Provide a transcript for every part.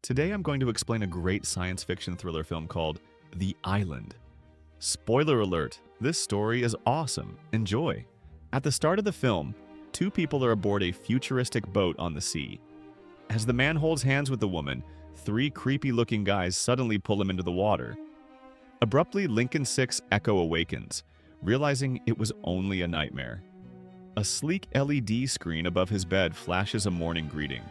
Today I'm going to explain a great science fiction thriller film called The Island. Spoiler alert, this story is awesome. Enjoy. At the start of the film, two people are aboard a futuristic boat on the sea. As the man holds hands with the woman, three creepy-looking guys suddenly pull him into the water. Abruptly, Lincoln 6 Echo awakens, realizing it was only a nightmare. A sleek LED screen above his bed flashes a morning greeting.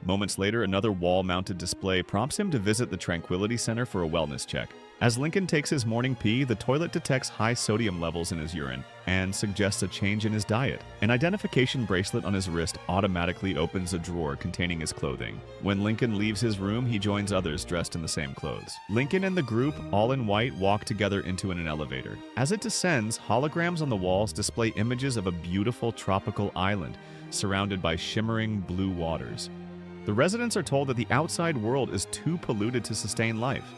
Moments later, another wall-mounted display prompts him to visit the Tranquility Center for a wellness check. As Lincoln takes his morning pee, the toilet detects high sodium levels in his urine and suggests a change in his diet. An identification bracelet on his wrist automatically opens a drawer containing his clothing. When Lincoln leaves his room, he joins others dressed in the same clothes. Lincoln and the group, all in white, walk together into an elevator. As it descends, holograms on the walls display images of a beautiful tropical island surrounded by shimmering blue waters. The residents are told that the outside world is too polluted to sustain life,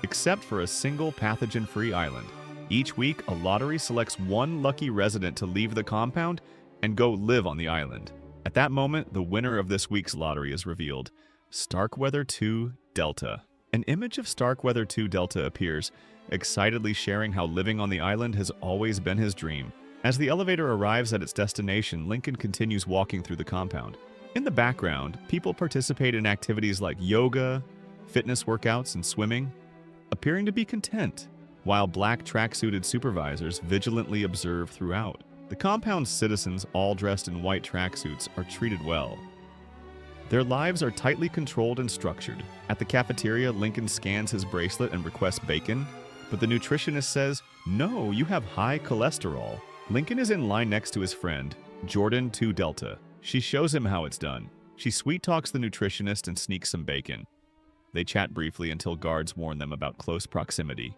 except for a single pathogen-free island. Each week, a lottery selects one lucky resident to leave the compound and go live on the island. At that moment, the winner of this week's lottery is revealed: Starkweather 2 Delta. An image of Starkweather 2 Delta appears, excitedly sharing how living on the island has always been his dream. As the elevator arrives at its destination, Lincoln continues walking through the compound. In the background, people participate in activities like yoga, fitness workouts, and swimming, appearing to be content, while black tracksuited supervisors vigilantly observe throughout. The compound's citizens, all dressed in white tracksuits, are treated well. Their lives are tightly controlled and structured. At the cafeteria, Lincoln scans his bracelet and requests bacon, but the nutritionist says, "No, you have high cholesterol." Lincoln is in line next to his friend, Jordan 2 Delta. She shows him how it's done. She sweet-talks the nutritionist and sneaks some bacon. They chat briefly until guards warn them about close proximity.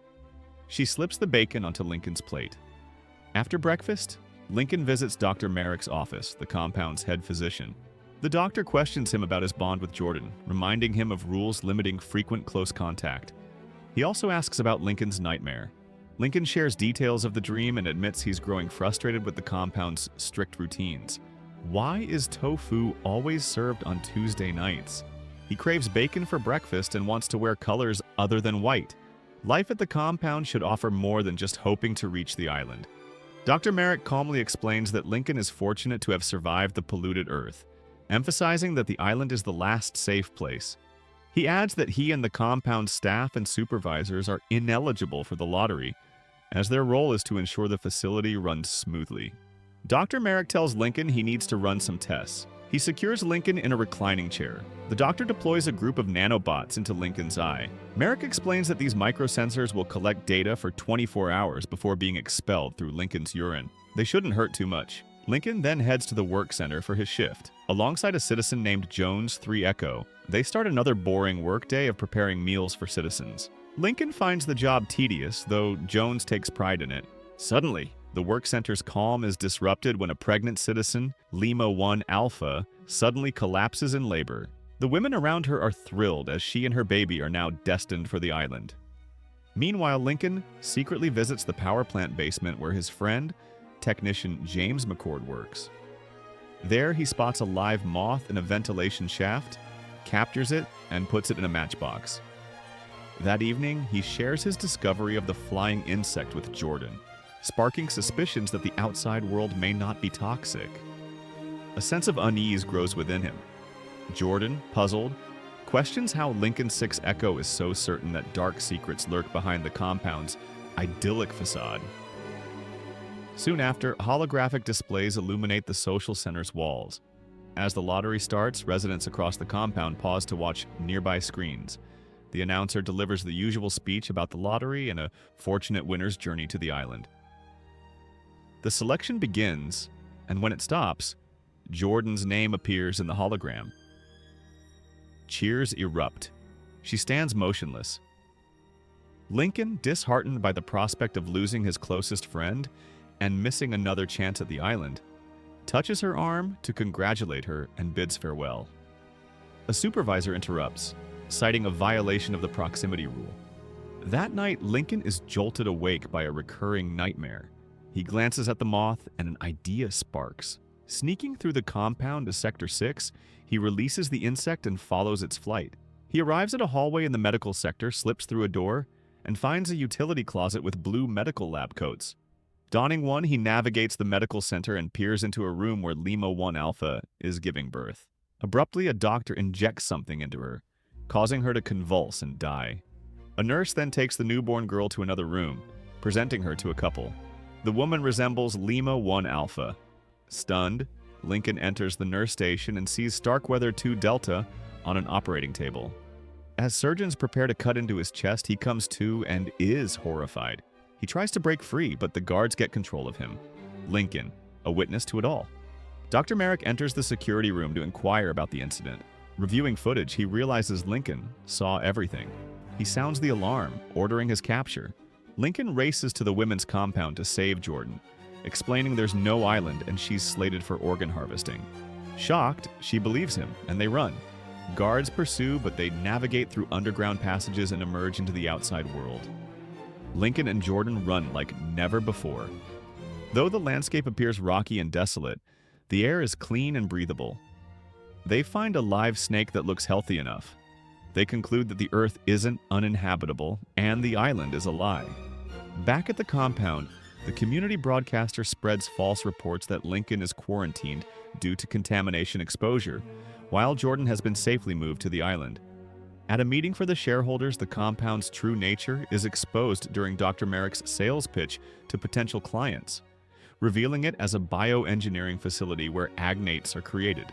She slips the bacon onto Lincoln's plate. After breakfast, Lincoln visits Dr. Merrick's office, the compound's head physician. The doctor questions him about his bond with Jordan, reminding him of rules limiting frequent close contact. He also asks about Lincoln's nightmare. Lincoln shares details of the dream and admits he's growing frustrated with the compound's strict routines. Why is tofu always served on Tuesday nights? He craves bacon for breakfast and wants to wear colors other than white. Life at the compound should offer more than just hoping to reach the island. Dr. Merrick calmly explains that Lincoln is fortunate to have survived the polluted Earth, emphasizing that the island is the last safe place. He adds that he and the compound staff and supervisors are ineligible for the lottery, as their role is to ensure the facility runs smoothly. Dr. Merrick tells Lincoln he needs to run some tests. He secures Lincoln in a reclining chair. The doctor deploys a group of nanobots into Lincoln's eye. Merrick explains that these microsensors will collect data for 24 hours before being expelled through Lincoln's urine. They shouldn't hurt too much. Lincoln then heads to the work center for his shift. Alongside a citizen named Jones 3 Echo, they start another boring workday of preparing meals for citizens. Lincoln finds the job tedious, though Jones takes pride in it. Suddenly, the work center's calm is disrupted when a pregnant citizen, Lima 1 Alpha, suddenly collapses in labor. The women around her are thrilled as she and her baby are now destined for the island. Meanwhile, Lincoln secretly visits the power plant basement where his friend, technician James McCord, works. There, he spots a live moth in a ventilation shaft, captures it, and puts it in a matchbox. That evening, he shares his discovery of the flying insect with Jordan, sparking suspicions that the outside world may not be toxic. A sense of unease grows within him. Jordan, puzzled, questions how Lincoln 6 Echo is so certain that dark secrets lurk behind the compound's idyllic facade. Soon after, holographic displays illuminate the social center's walls. As the lottery starts, residents across the compound pause to watch nearby screens. The announcer delivers the usual speech about the lottery and a fortunate winner's journey to the island. The selection begins, and when it stops, Jordan's name appears in the hologram. Cheers erupt. She stands motionless. Lincoln, disheartened by the prospect of losing his closest friend and missing another chance at the island, touches her arm to congratulate her and bids farewell. A supervisor interrupts, citing a violation of the proximity rule. That night, Lincoln is jolted awake by a recurring nightmare. He glances at the moth and an idea sparks. Sneaking through the compound to Sector 6, he releases the insect and follows its flight. He arrives at a hallway in the medical sector, slips through a door, and finds a utility closet with blue medical lab coats. Donning one, he navigates the medical center and peers into a room where Lima 1 Alpha is giving birth. Abruptly, a doctor injects something into her, causing her to convulse and die. A nurse then takes the newborn girl to another room, presenting her to a couple. The woman resembles Lima 1 Alpha. Stunned, Lincoln enters the nurse station and sees Starkweather 2 Delta on an operating table. As surgeons prepare to cut into his chest, he comes to and is horrified. He tries to break free, but the guards get control of him. Lincoln, a witness to it all. Dr. Merrick enters the security room to inquire about the incident. Reviewing footage, he realizes Lincoln saw everything. He sounds the alarm, ordering his capture. Lincoln races to the women's compound to save Jordan, explaining there's no island and she's slated for organ harvesting. Shocked, she believes him, and they run. Guards pursue, but they navigate through underground passages and emerge into the outside world. Lincoln and Jordan run like never before. Though the landscape appears rocky and desolate, the air is clean and breathable. They find a live snake that looks healthy enough. They conclude that the Earth isn't uninhabitable and the island is a lie. Back at the compound, the community broadcaster spreads false reports that Lincoln is quarantined due to contamination exposure, while Jordan has been safely moved to the island. At a meeting for the shareholders, the compound's true nature is exposed during Dr. Merrick's sales pitch to potential clients, revealing it as a bioengineering facility where agnates are created.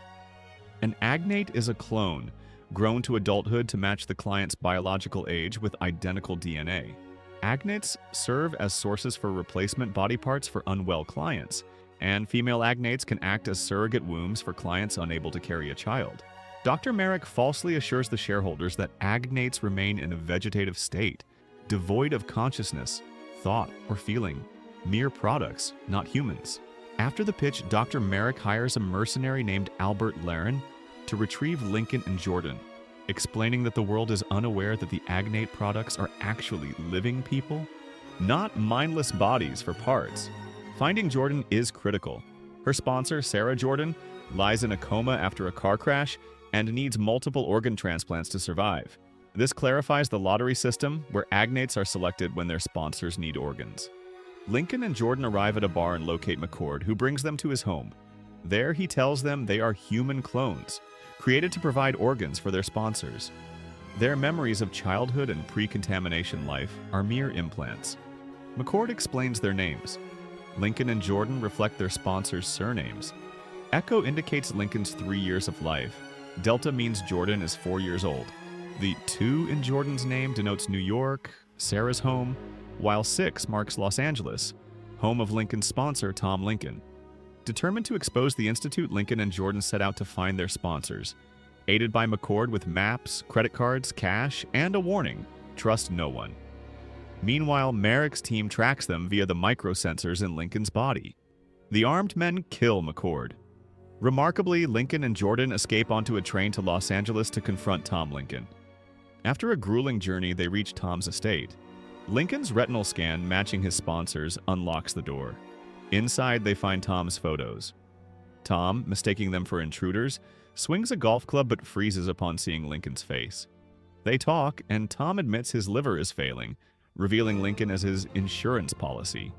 An agnate is a clone, grown to adulthood to match the client's biological age with identical DNA. Agnates serve as sources for replacement body parts for unwell clients, and female agnates can act as surrogate wombs for clients unable to carry a child. Dr. Merrick falsely assures the shareholders that agnates remain in a vegetative state, devoid of consciousness, thought, or feeling, mere products, not humans. After the pitch, Dr. Merrick hires a mercenary named Albert Laren to retrieve Lincoln and Jordan, explaining that the world is unaware that the agnate products are actually living people, not mindless bodies for parts. Finding Jordan is critical. Her sponsor, Sarah Jordan, lies in a coma after a car crash and needs multiple organ transplants to survive. This clarifies the lottery system where agnates are selected when their sponsors need organs. Lincoln and Jordan arrive at a bar and locate McCord, who brings them to his home. There, he tells them they are human clones, created to provide organs for their sponsors. Their memories of childhood and pre-contamination life are mere implants. McCord explains their names. Lincoln and Jordan reflect their sponsors' surnames. Echo indicates Lincoln's 3 years of life. Delta means Jordan is 4 years old. The 2 in Jordan's name denotes New York, Sarah's home, while 6 marks Los Angeles, home of Lincoln's sponsor, Tom Lincoln. Determined to expose the Institute, Lincoln and Jordan set out to find their sponsors. Aided by McCord with maps, credit cards, cash, and a warning, trust no one. Meanwhile, Merrick's team tracks them via the microsensors in Lincoln's body. The armed men kill McCord. Remarkably, Lincoln and Jordan escape onto a train to Los Angeles to confront Tom Lincoln. After a grueling journey, they reach Tom's estate. Lincoln's retinal scan, matching his sponsors, unlocks the door. Inside, they find Tom's photos. Tom, mistaking them for intruders, swings a golf club but freezes upon seeing Lincoln's face. They talk, and Tom admits his liver is failing, revealing Lincoln as his insurance policy.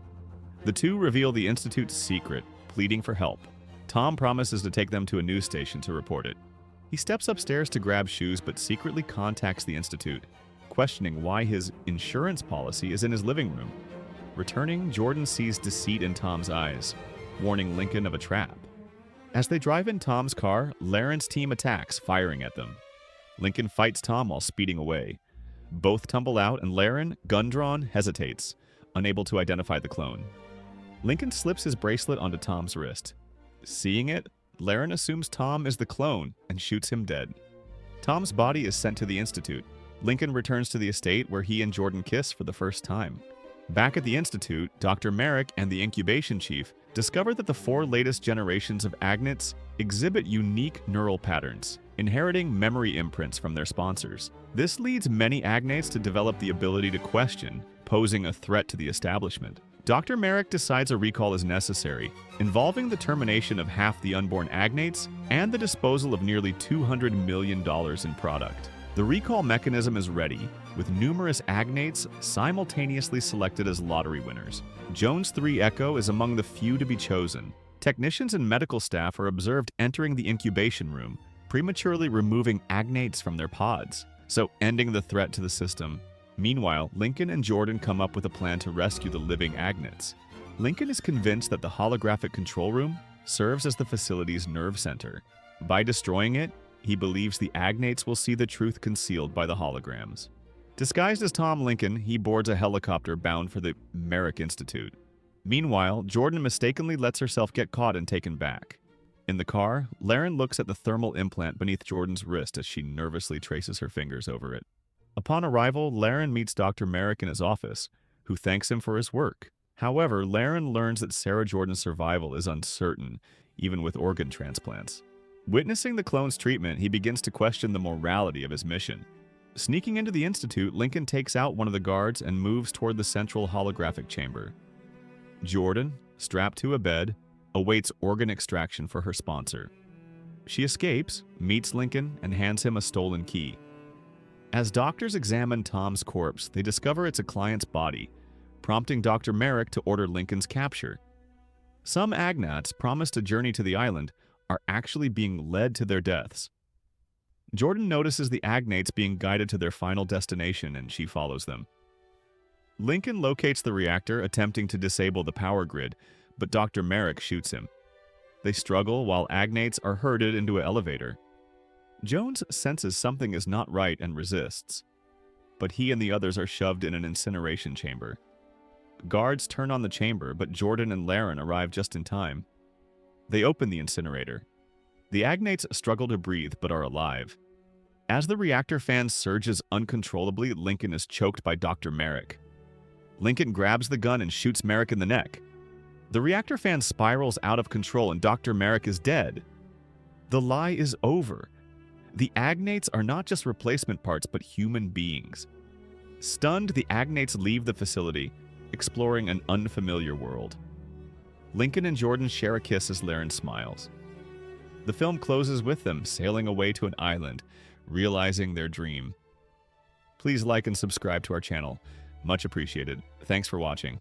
The two reveal the Institute's secret, pleading for help. Tom promises to take them to a news station to report it. He steps upstairs to grab shoes but secretly contacts the Institute, questioning why his insurance policy is in his living room. Returning, Jordan sees deceit in Tom's eyes, warning Lincoln of a trap. As they drive in Tom's car, Laren's team attacks, firing at them. Lincoln fights Tom while speeding away. Both tumble out, and Laren, gun drawn, hesitates, unable to identify the clone. Lincoln slips his bracelet onto Tom's wrist. Seeing it, Laren assumes Tom is the clone and shoots him dead. Tom's body is sent to the Institute. Lincoln returns to the estate where he and Jordan kiss for the first time. Back at the Institute, Dr. Merrick and the incubation chief discover that the 4 latest generations of agnates exhibit unique neural patterns, inheriting memory imprints from their sponsors. This leads many agnates to develop the ability to question, posing a threat to the establishment. Dr. Merrick decides a recall is necessary, involving the termination of half the unborn agnates and the disposal of nearly $200 million in product. The recall mechanism is ready, with numerous agnates simultaneously selected as lottery winners. Jones 3 Echo is among the few to be chosen. Technicians and medical staff are observed entering the incubation room, prematurely removing agnates from their pods, so ending the threat to the system. Meanwhile, Lincoln and Jordan come up with a plan to rescue the living agnates. Lincoln is convinced that the holographic control room serves as the facility's nerve center. By destroying it, he believes the agnates will see the truth concealed by the holograms. Disguised as Tom Lincoln, he boards a helicopter bound for the Merrick Institute. Meanwhile, Jordan mistakenly lets herself get caught and taken back. In the car, Laren looks at the thermal implant beneath Jordan's wrist as she nervously traces her fingers over it. Upon arrival, Laren meets Dr. Merrick in his office, who thanks him for his work. However, Laren learns that Sarah Jordan's survival is uncertain, even with organ transplants. Witnessing the clone's treatment, he begins to question the morality of his mission. Sneaking into the Institute, Lincoln takes out one of the guards and moves toward the central holographic chamber. Jordan, strapped to a bed, awaits organ extraction for her sponsor. She escapes, meets Lincoln, and hands him a stolen key. As doctors examine Tom's corpse, they discover it's a client's body, prompting Dr. Merrick to order Lincoln's capture. Some agnats promised a journey to the island are actually being led to their deaths. Jordan notices the agnates being guided to their final destination, and she follows them. Lincoln locates the reactor, attempting to disable the power grid, but Dr. Merrick shoots him. They struggle while agnates are herded into an elevator. Jones senses something is not right and resists, but he and the others are shoved in an incineration chamber. Guards turn on the chamber, but Jordan and Laren arrive just in time. They open the incinerator. The agnates struggle to breathe but are alive. As the reactor fan surges uncontrollably, Lincoln is choked by Dr. Merrick. Lincoln grabs the gun and shoots Merrick in the neck. The reactor fan spirals out of control and Dr. Merrick is dead. The lie is over. The agnates are not just replacement parts but human beings. Stunned, the agnates leave the facility, exploring an unfamiliar world. Lincoln and Jordan share a kiss as Laren smiles. The film closes with them sailing away to an island, realizing their dream. Please like and subscribe to our channel. Much appreciated. Thanks for watching.